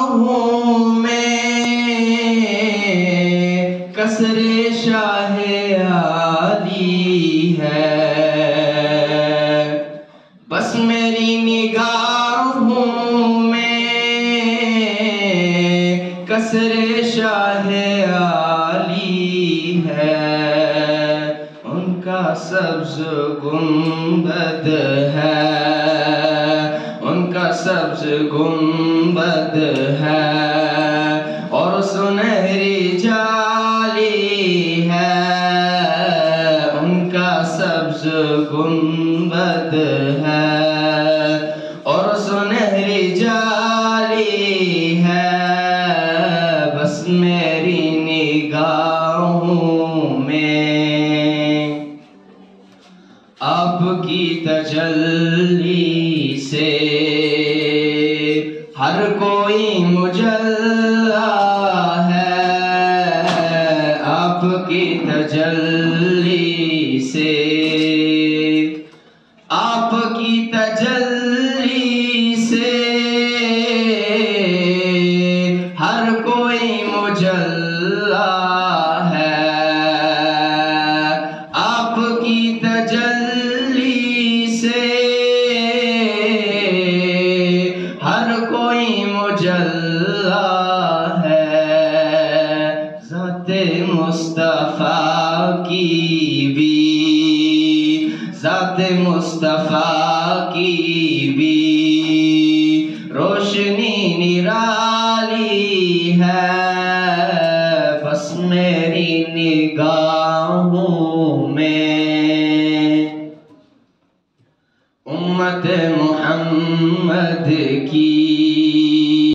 نگاہوں میں قصر شاہ عالی ہے، بس میری نگاہوں میں قصر شاہ عالی ہے۔ ان کا سبز گنبد ہے، ان کا سبز گنبد ہے، اور سنہری جالی ہے۔ ان کا سبز گنبد ہے اور سنہری جالی ہے، بس میری نگاہوں میں آپ کی تجلی سے ہر کوئی مجلا ہے۔ آپ کی تجلی سے، آپ کی تجلی سے ہر کوئی مجلا ہے۔ آپ کی تجلی سے ہر کوئی مجلا ہے۔ ذات مصطفیٰ کی بھی، ذات مصطفیٰ کی بھی روشنی نرالی